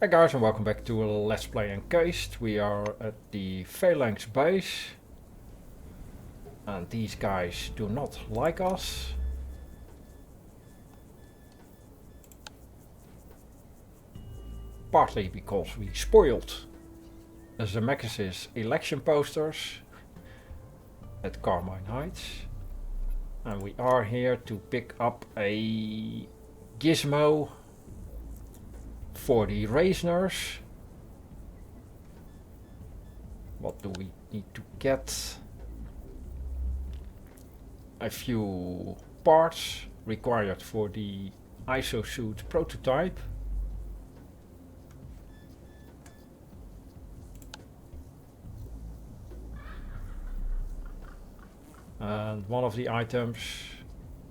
Hi guys and welcome back to Let's Play Encased. We are at the Phalanx base. And these guys do not like us. Partly because we spoiled Zemeckis' election posters at Carmine Heights. And we are here to pick up a gizmo for the Reisners. What do we need to get? A few parts required for the isosuit prototype. And one of the items,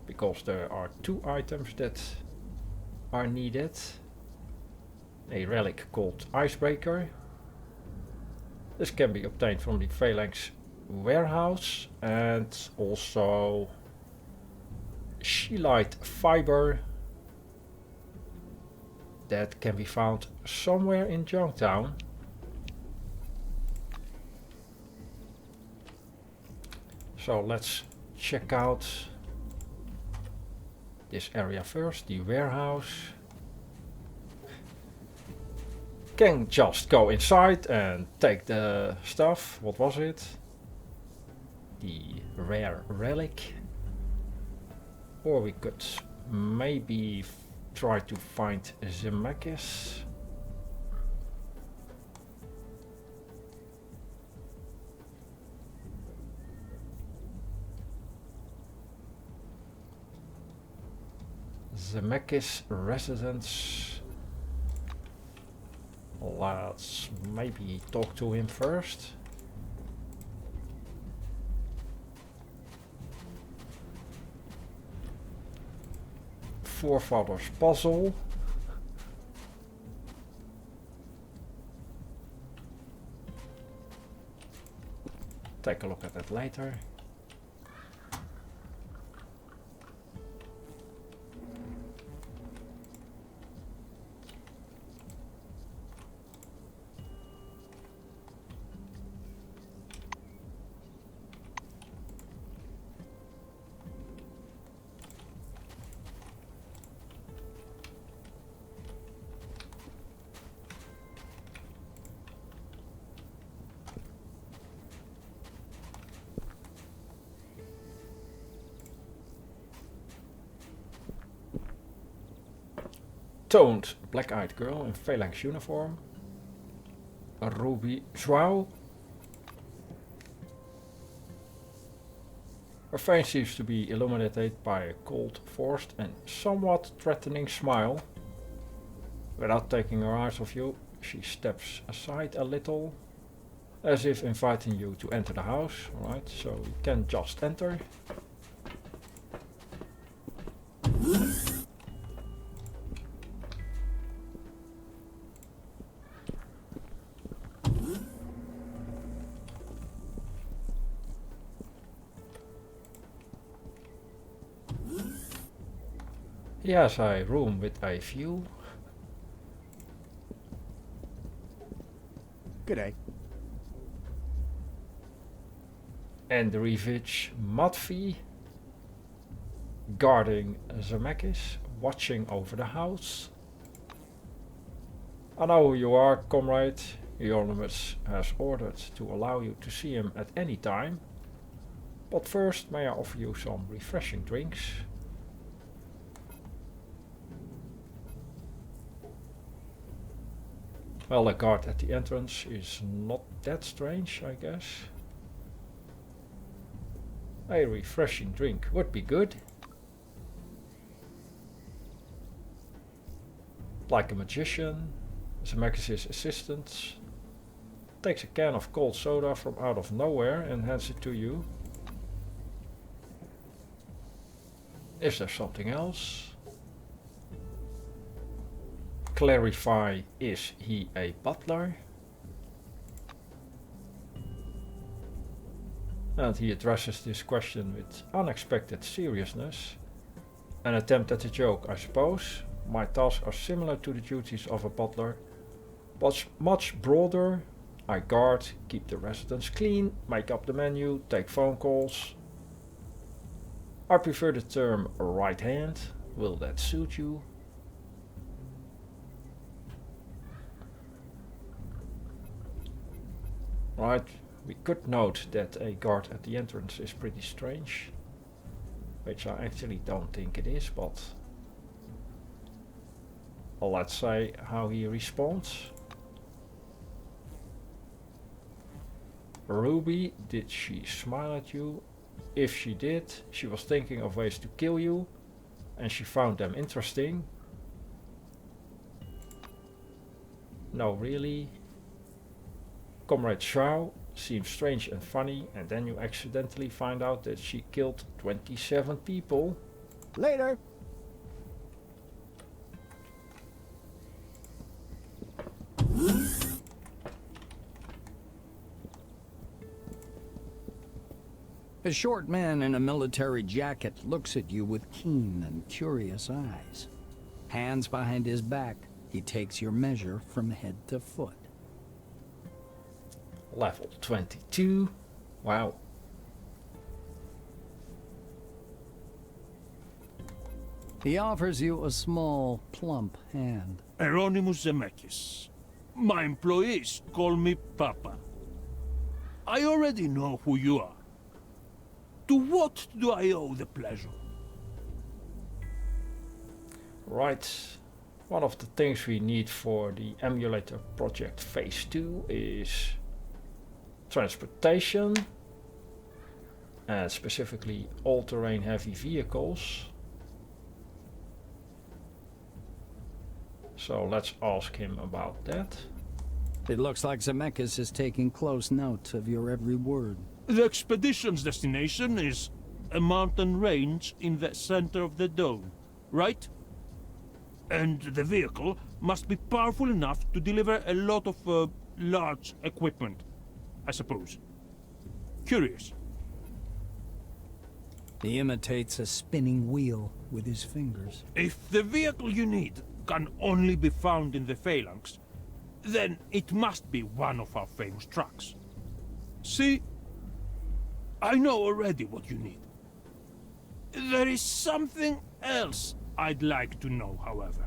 because there are two items that are needed. A relic called Icebreaker. This can be obtained from the Phalanx warehouse, and also scheelite fiber that can be found somewhere in Junktown. So let's check out this area first, the warehouse. Can just go inside and take the stuff. What was it? The rare relic. Or we could maybe try to find Zemeckis. Zemeckis residence. Let's maybe talk to him first. Forefathers puzzle. Take a look at that later. Toned black-eyed girl in Phalanx uniform. A ruby Zhuao. Her face seems to be illuminated by a cold, forced and somewhat threatening smile. Without taking her eyes off you, she steps aside a little, as if inviting you to enter the house. Alright, so you can just enter. He has a room with a view. Good day. And the Revich Matvi guarding Zemeckis, watching over the house. I know who you are, comrade. Euronymous has ordered to allow you to see him at any time. But first, may I offer you some refreshing drinks? Well, the guard at the entrance is not that strange, I guess. A refreshing drink would be good. Like a magician, Zemeckis' assistant takes a can of cold soda from out of nowhere and hands it to you. Is there something else? Clarify, is he a butler? And he addresses this question with unexpected seriousness. An attempt at a joke, I suppose. My tasks are similar to the duties of a butler, but much broader. I guard, keep the residents clean, make up the menu, take phone calls. I prefer the term right hand. Will that suit you? Right, we could note that a guard at the entrance is pretty strange, which I actually don't think it is, but let's say how he responds. Ruby, did she smile at you? If she did, she was thinking of ways to kill you, and she found them interesting. No, really. Comrade Shao seems strange and funny, and then you accidentally find out that she killed 27 people. Later. A short man in a military jacket looks at you with keen and curious eyes. Hands behind his back, he takes your measure from head to foot. Level 22. Wow. He offers you a small, plump hand. Hieronymus Zemeckis. My employees call me Papa. I already know who you are. To what do I owe the pleasure? Right. One of the things we need for the emulator project phase 2 is transportation, and specifically all-terrain heavy vehicles. So let's ask him about that. It looks like Zemeckis is taking close note of your every word. The expedition's destination is a mountain range in the center of the dome, right? And the vehicle must be powerful enough to deliver a lot of large equipment, I suppose. Curious. He imitates a spinning wheel with his fingers. If the vehicle you need can only be found in the Phalanx, then it must be one of our famous trucks. See? I know already what you need. There is something else I'd like to know, however.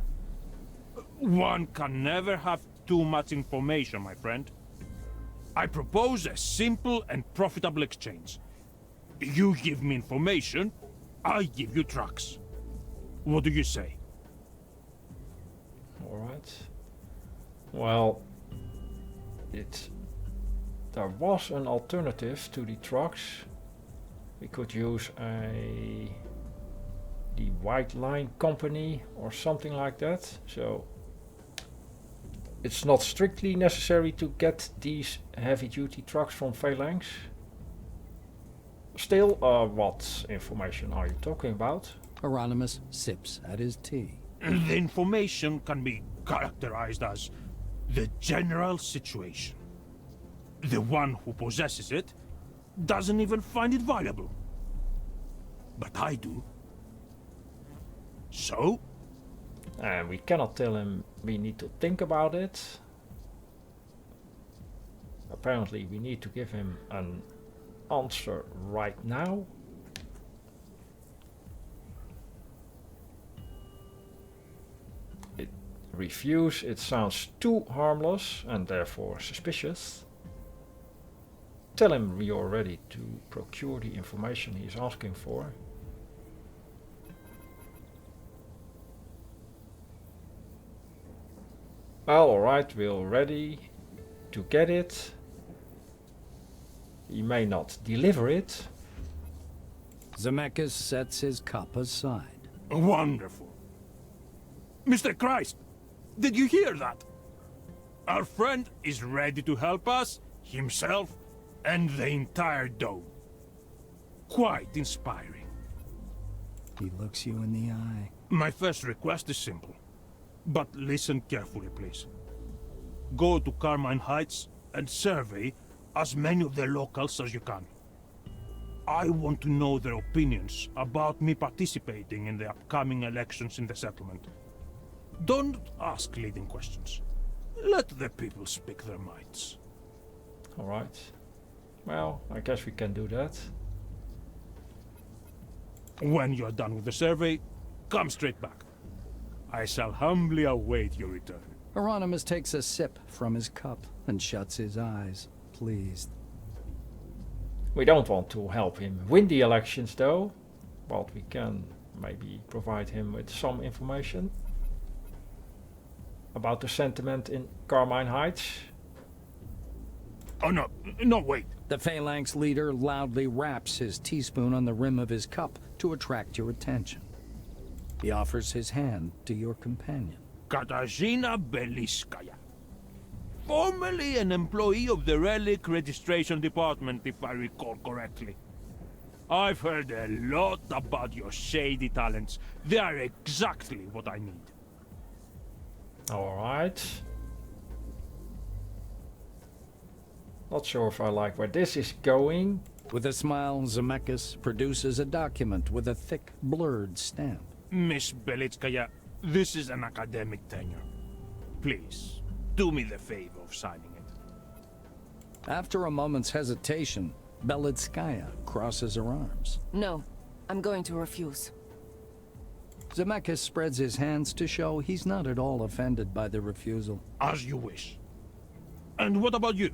One can never have too much information, my friend. I propose a simple and profitable exchange. You give me information, I give you trucks. What do you say? Alright. Well, there was an alternative to the trucks. We could use the White Line Company or something like that. So it's not strictly necessary to get these heavy duty trucks from Phalanx. Still, what information are you talking about? Hieronymus sips at his tea. The information can be characterized as the general situation. The one who possesses it doesn't even find it valuable. But I do. So? And we cannot tell him we need to think about it. Apparently we need to give him an answer right now. Refuse, it sounds too harmless and therefore suspicious. Tell him you're ready to procure the information he's asking for. Well, alright, we're ready to get it. He may not deliver it. Zemeckis sets his cup aside. Wonderful. Mr. Christ, did you hear that? Our friend is ready to help us, himself, and the entire dome. Quite inspiring. He looks you in the eye. My first request is simple, but listen carefully, please. Go to Carmine Heights and survey as many of the locals as you can. I want to know their opinions about me participating in the upcoming elections in the settlement. Don't ask leading questions. Let the people speak their minds. Alright. Well, I guess we can do that. When you are done with the survey, come straight back. I shall humbly await your return. Hieronymus takes a sip from his cup and shuts his eyes, pleased. We don't want to help him win the elections though, but we can maybe provide him with some information about the sentiment in Carmine Heights. Oh no, no wait. The Phalanx leader loudly raps his teaspoon on the rim of his cup to attract your attention. He offers his hand to your companion. Katarzyna Beliskaya. Formerly an employee of the Relic Registration Department, if I recall correctly. I've heard a lot about your shady talents. They are exactly what I need. Alright. Not sure if I like where this is going. With a smile, Zemeckis produces a document with a thick, blurred stamp. Miss Belitskaya, this is an academic tenure. Please, do me the favor of signing it. After a moment's hesitation, Belitskaya crosses her arms. No, I'm going to refuse. Zemeckis spreads his hands to show he's not at all offended by the refusal. As you wish. And what about you?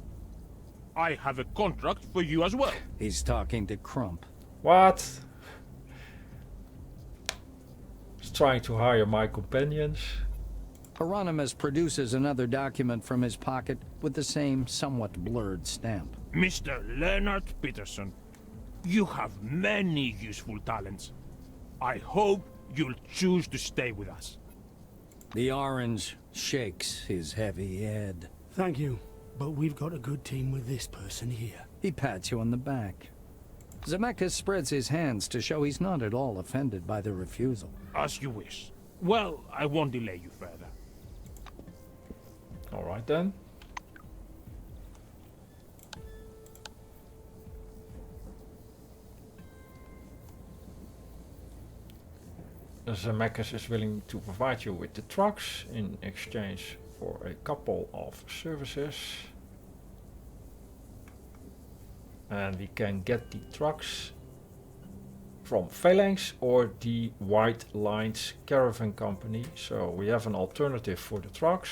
I have a contract for you as well. He's talking to Crump. What? He's trying to hire my companions. Hieronymus produces another document from his pocket with the same somewhat blurred stamp. Mr. Leonard Peterson, you have many useful talents. I hope you'll choose to stay with us. The orange shakes his heavy head. Thank you, but we've got a good team with this person here. He pats you on the back. Zemeckis spreads his hands to show he's not at all offended by the refusal. As you wish. Well, I won't delay you further. Alright then. Zemeckis is willing to provide you with the trucks in exchange for a couple of services. And we can get the trucks from Phalanx or the White Lines Caravan Company. So we have an alternative for the trucks.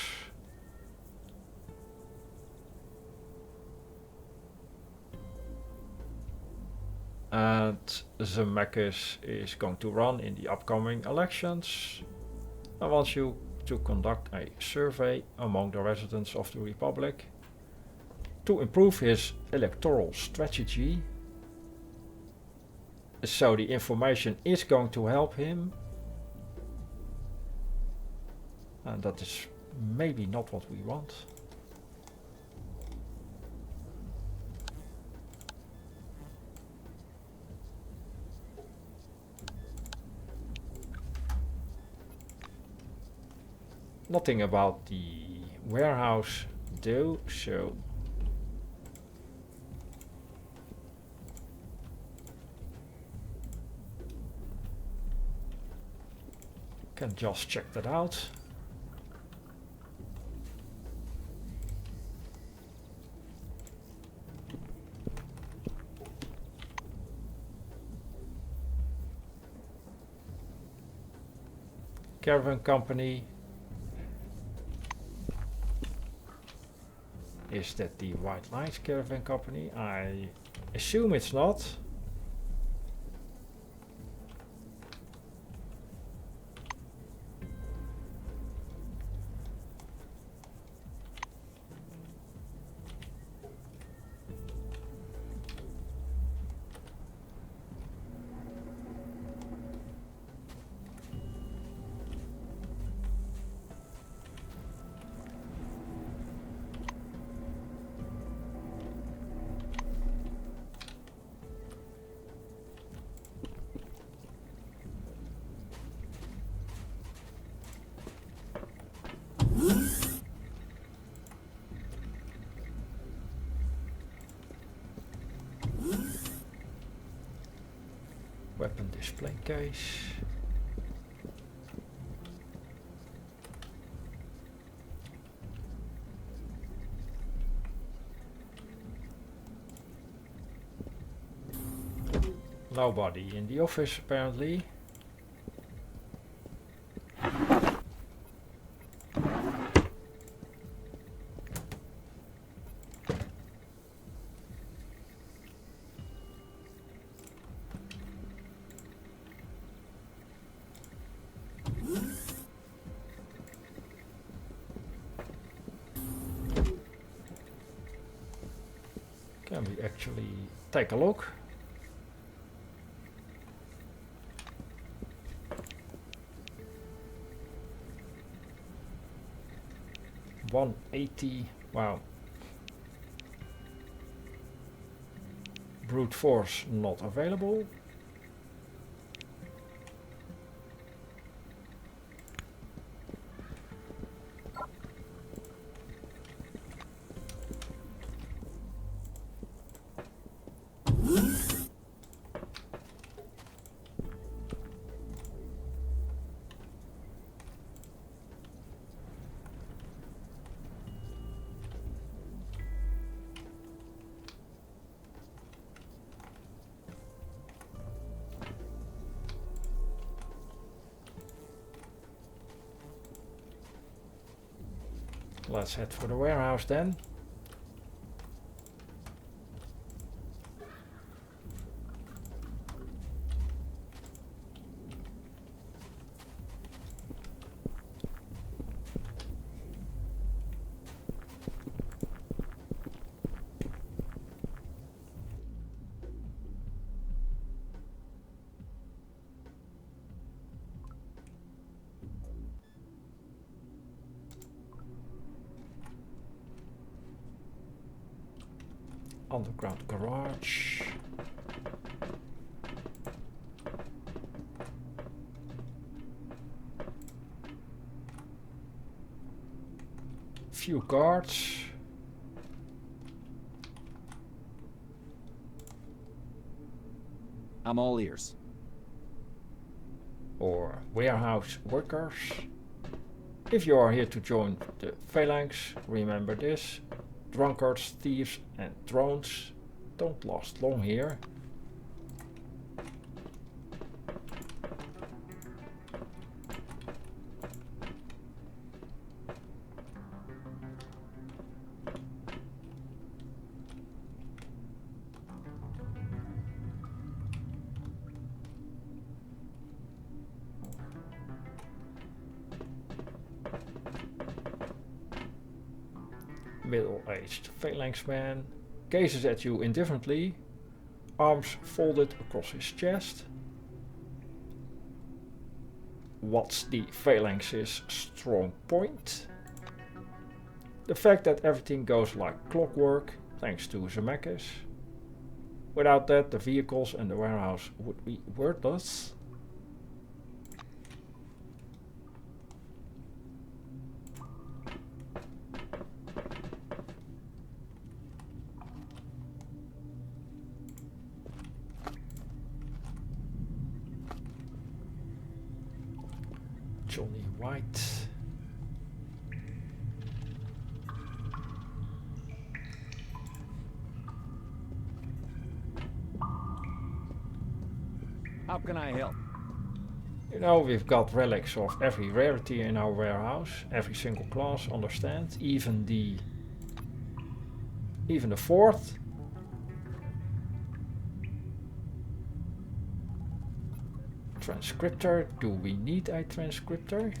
And Zemeckis is going to run in the upcoming elections. I want you to conduct a survey among the residents of the Republic to improve his electoral strategy. So the information is going to help him. And that is maybe not what we want. Nothing about the warehouse though, so can just check that out. Caravan Company. Is that the White Lines Caravan Company? I assume it's not. Weapon display case. Nobody in the office apparently. Can we actually take a look? $180. Wow. Brute force not available. Let's head for the warehouse then. Underground garage. Few guards. I'm all ears. Or warehouse workers. If you are here to join the Phalanx, remember this. Drunkards, thieves and drones don't last long here. Middle-aged phalanx man gazes at you indifferently, arms folded across his chest. What's the phalanx's strong point? The fact that everything goes like clockwork, thanks to Zemeckis. Without that, the vehicles and the warehouse would be worthless. Johnny White. How can I help? You know, we've got relics of every rarity in our warehouse, every single class, understand? Even the fourth. Transcriptor, do we need a transcriptor?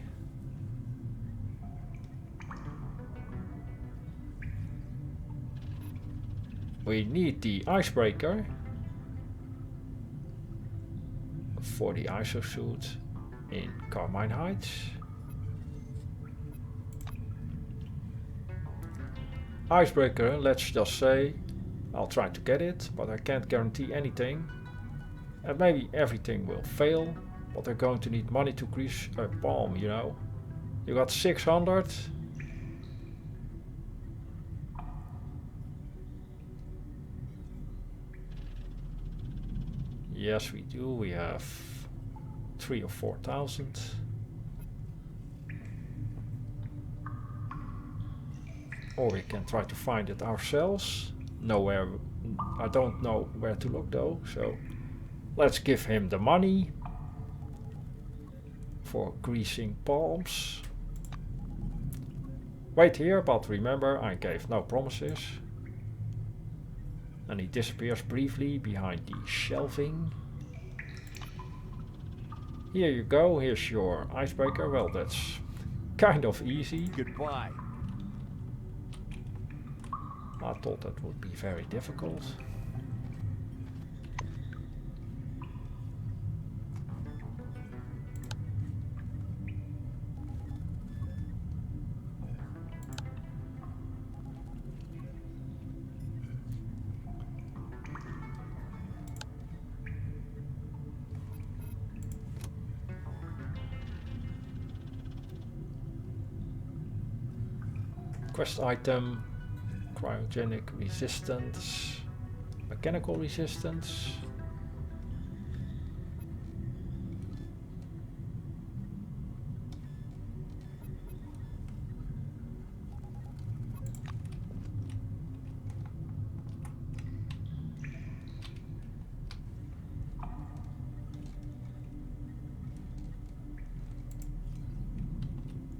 We need the icebreaker for the ISO suit in Carmine Heights. Icebreaker, let's just say, I'll try to get it, but I can't guarantee anything. And maybe everything will fail, but they're going to need money to grease a palm, you know. You got 600. Yes, we do. We have 3,000 or 4,000. Or we can try to find it ourselves. Nowhere. I don't know where to look though, so Let's give him the money for greasing palms. Wait here, but remember I gave no promises. And he disappears briefly behind the shelving. Here you go, here's your icebreaker. Well, that's kind of easy. Goodbye. I thought that would be very difficult. Quest item, cryogenic resistance, mechanical resistance.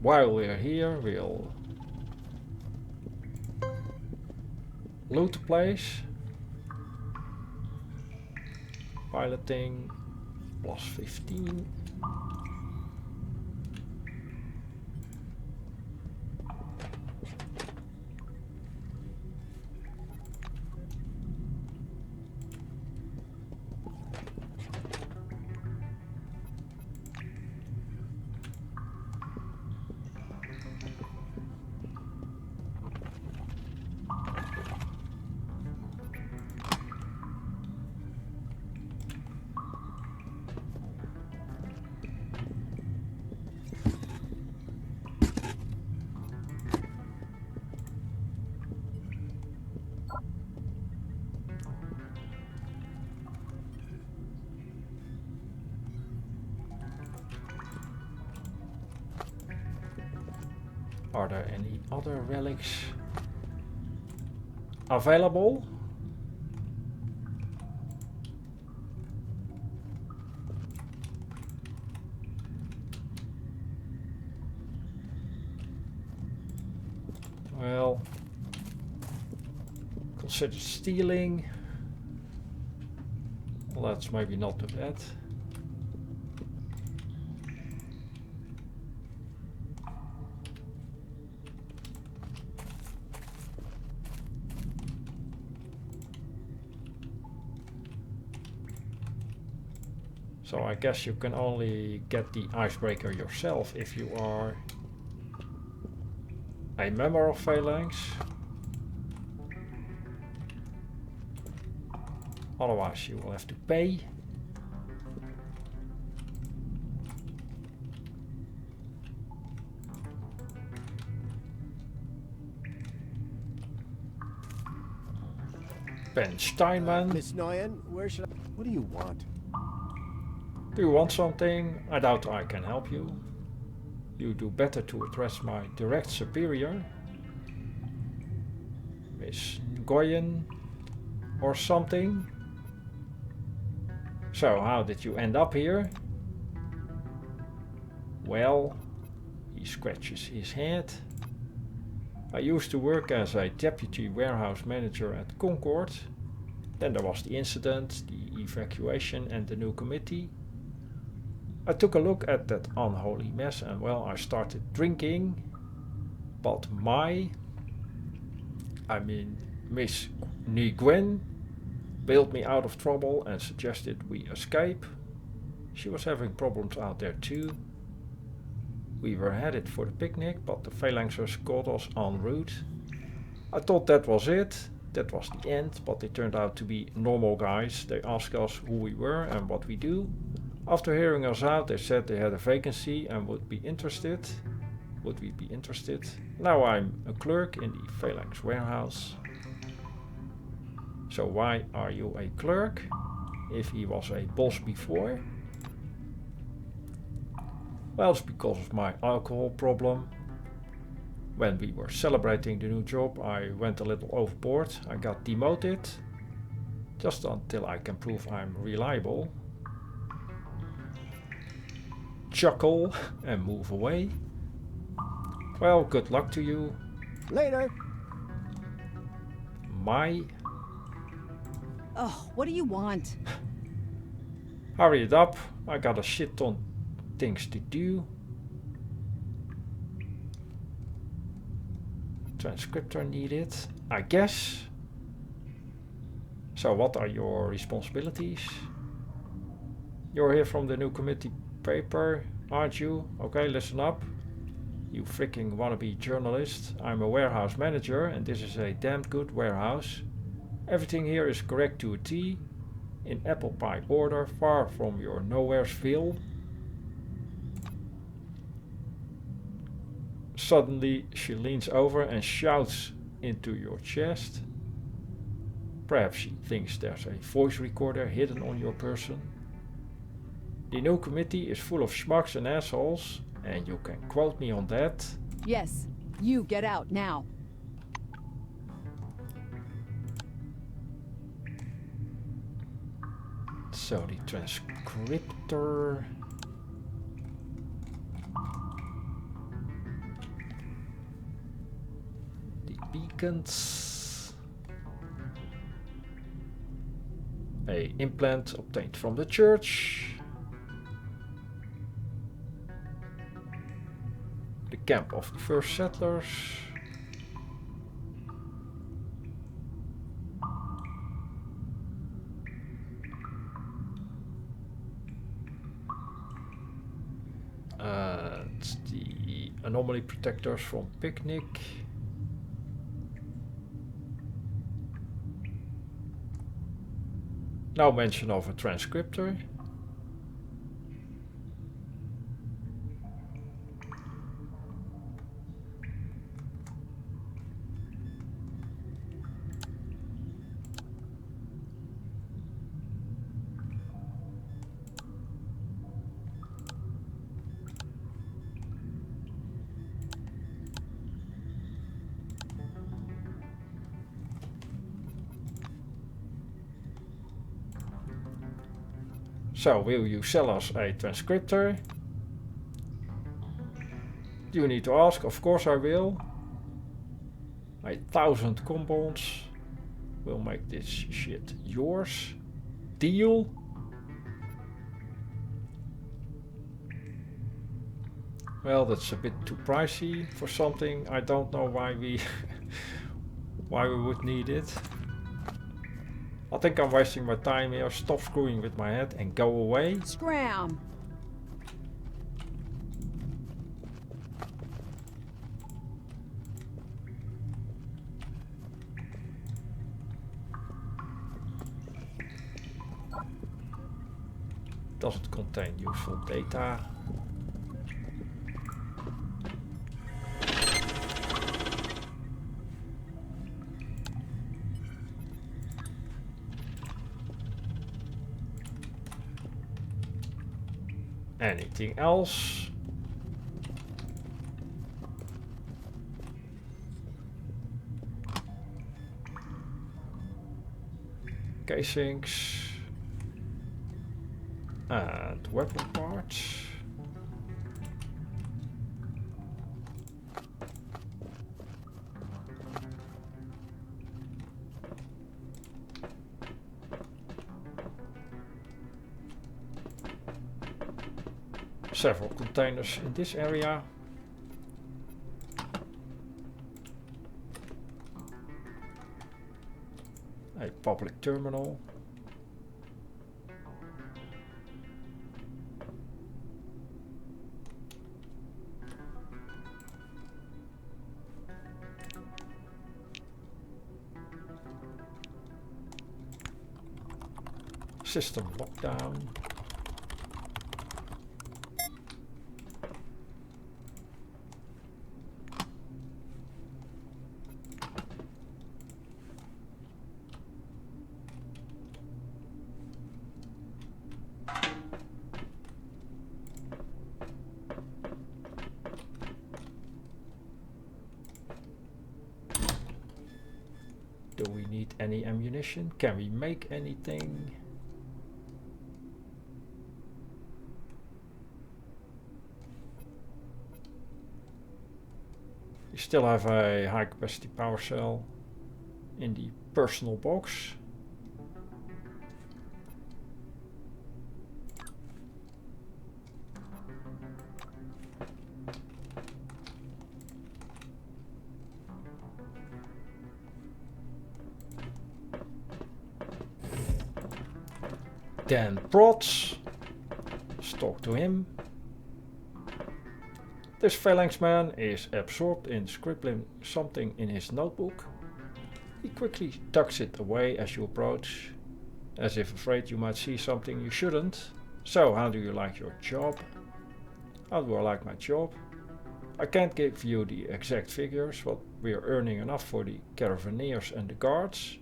While we're here, we'll loot the place. Piloting plus 15. Are there any other relics available? Well, consider stealing. Let's maybe not do that. So I guess you can only get the icebreaker yourself if you are a member of Phalanx. Otherwise you will have to pay. Ben Steinman. Miss Nguyen, where should I... What do you want? Do you want something? I doubt I can help you. You do better to address my direct superior, Miss Nguyen, or something. So, how did you end up here? Well, he scratches his head. I used to work as a deputy warehouse manager at Concord. Then there was the incident, the evacuation and the new committee. I took a look at that unholy mess and well, I started drinking. But Miss Nguyen bailed me out of trouble and suggested we escape. She was having problems out there too. We were headed for the picnic, but the Phalanxers caught us en route. I thought that was it. That was the end, but they turned out to be normal guys. They asked us who we were and what we do. After hearing us out, they said they had a vacancy and would we be interested? Now I'm a clerk in the Phalanx warehouse. So why are you a clerk? If he was a boss before? Well, it's because of my alcohol problem. When we were celebrating the new job, I went a little overboard. I got demoted. Just until I can prove I'm reliable. chuckle and move away. Well, good luck to you. Later. My... Oh, what do you want? Hurry it up. I got a shit ton things to do. Transcriptor needed, I guess. So what are your responsibilities? You're here from the new committee paper, aren't you? Okay, listen up. You freaking wannabe journalist. I'm a warehouse manager and this is a damn good warehouse. Everything here is correct to a T. In apple pie order, far from your nowheresville. Suddenly she leans over and shouts into your chest. Perhaps she thinks there's a voice recorder hidden on your person. The new committee is full of schmucks and assholes, and you can quote me on that. Yes, you get out now. So the transcriptor... The beacons... A implant obtained from the church. The camp of the first settlers. It's the anomaly protectors from Picnic. No mention of a transcriptor. So, will you sell us a transcriptor? Do you need to ask? Of course I will. 1,000 compounds will make this shit yours. Deal? Well, that's a bit too pricey for something. I don't know why we why we would need it. I think I'm wasting my time here. Stop screwing with my head and go away. Scram! Doesn't contain useful data. Anything else? Casings and weapon parts. Several containers in this area. A public terminal. System lockdown. Do we need any ammunition? Can we make anything? still have a high capacity power cell in the personal box. Then prods. Let's talk to him. This phalanx man is absorbed in scribbling something in his notebook. He quickly tucks it away as you approach, as if afraid you might see something you shouldn't. So, how do you like your job? How do I like my job? I can't give you the exact figures, but we are earning enough for the caravaneers and the guards.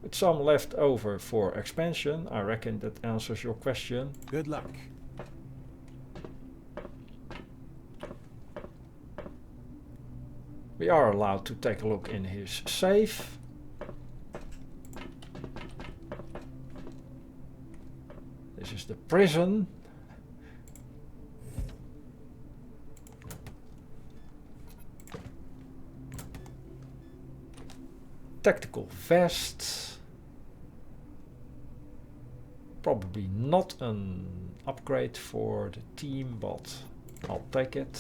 With some left over for expansion, I reckon that answers your question. Good luck. We are allowed to take a look in his safe. This is the prison. Tactical vest. Probably not an upgrade for the team, but I'll take it.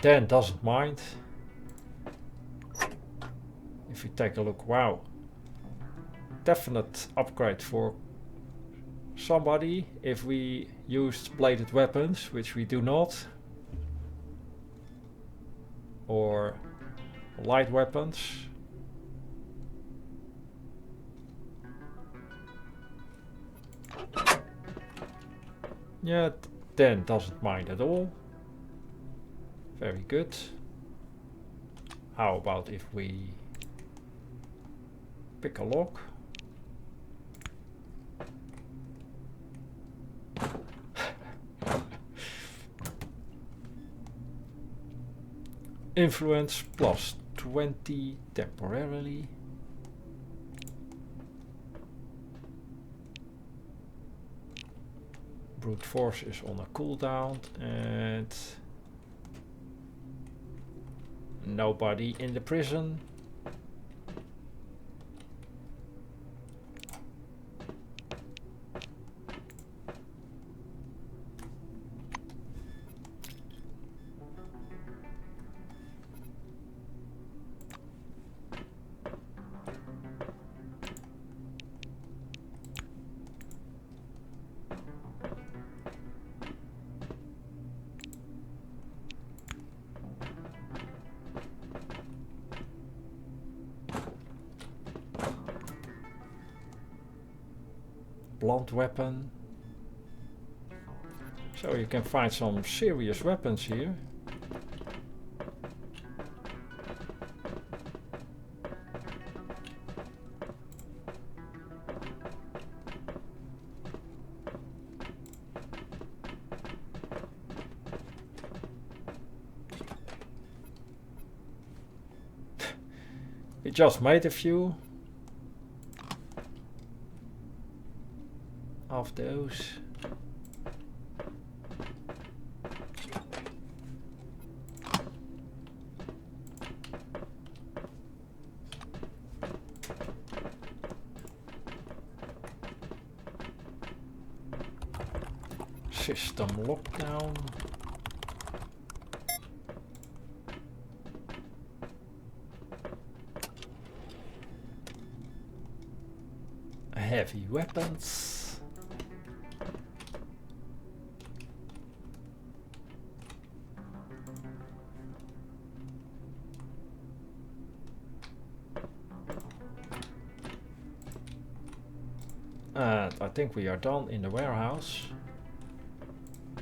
Dan doesn't mind. If you take a look, wow. Definite upgrade for somebody if we used bladed weapons, which we do not. Or light weapons. Yeah, Dan doesn't mind at all. Very good. How about if we pick a lock? Influence plus 20 temporarily. Brute force is on a cooldown and nobody in the prison. Blunt weapon. So you can find some serious weapons here. We just made a few of those. System lockdown. Heavy weapons. And I think we are done in the warehouse.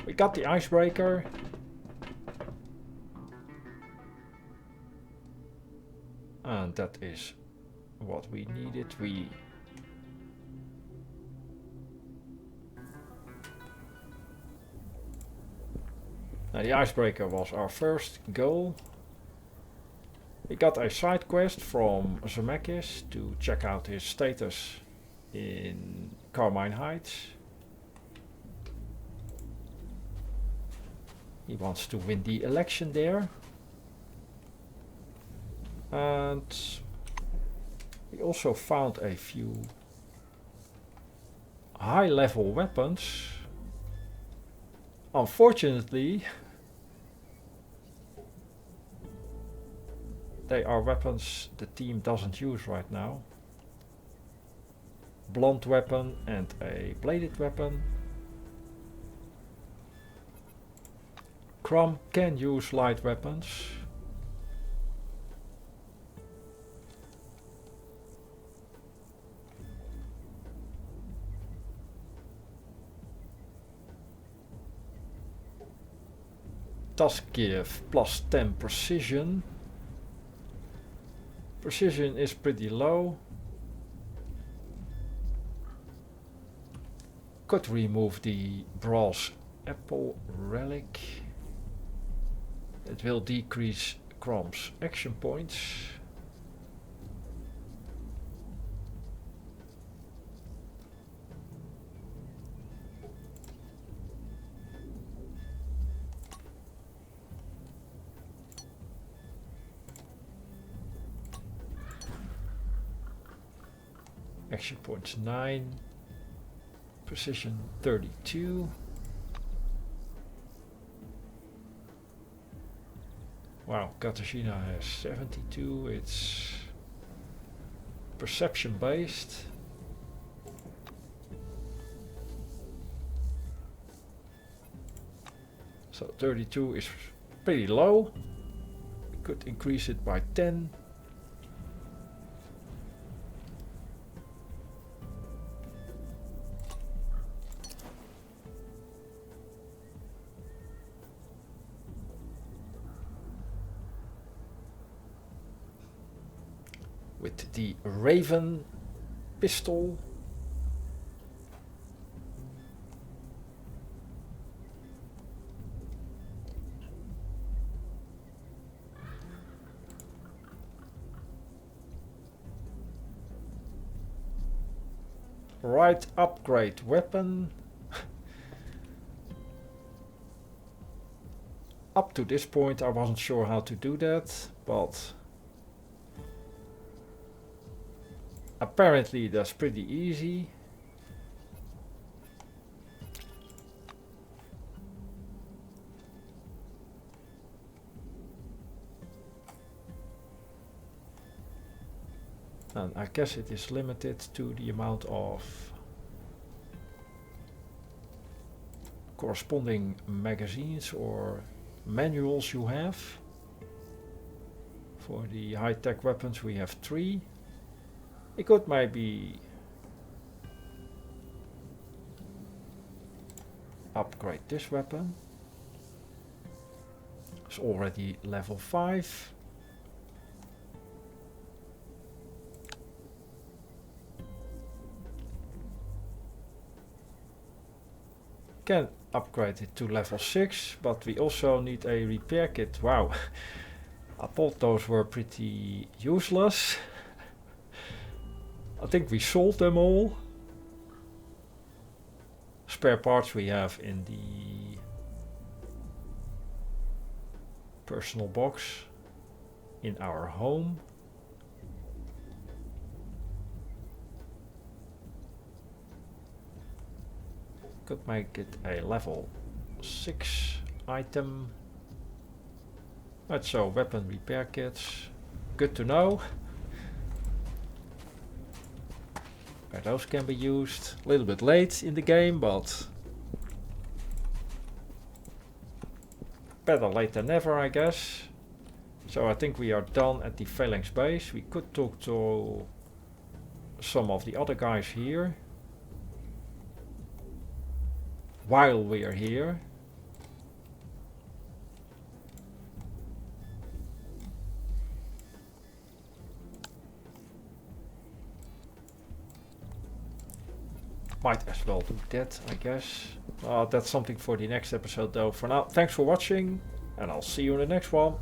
We got the icebreaker. And that is what we needed. Now the icebreaker was our first goal. We got a side quest from Zemeckis to check out his status in Carmine Heights. He wants to win the election there. And we also found a few high level weapons. Unfortunately, they are weapons the team doesn't use right now. Blunt weapon and a bladed weapon. Crumb can use light weapons. Does give plus 10 precision. Precision is pretty low. Could remove the brass apple relic. It will decrease Crumb's action points. Action points 9. Precision 32. Wow, Katarzyna has 72. It's perception based. So 32 is pretty low. We could increase it by 10. With the Raven pistol. Right, upgrade weapon. Up to this point I wasn't sure how to do that, but apparently that's pretty easy. And I guess it is limited to the amount of corresponding magazines or manuals you have. For the high-tech weapons we have 3. We could maybe upgrade this weapon. It's already level 5. Can upgrade it to level 6, but we also need a repair kit. Wow, I thought those were pretty useless. I think we sold them all. Spare parts we have in the personal box in our home. Could make it a level 6 item. Right, so weapon repair kits. Good to know. Where those can be used. A little bit late in the game, but better late than never, I guess. So I think we are done at the Phalanx base. We could talk to some of the other guys here while we are here. Might as well do that, I guess. That's something for the next episode though. For now, thanks for watching, and I'll see you in the next one.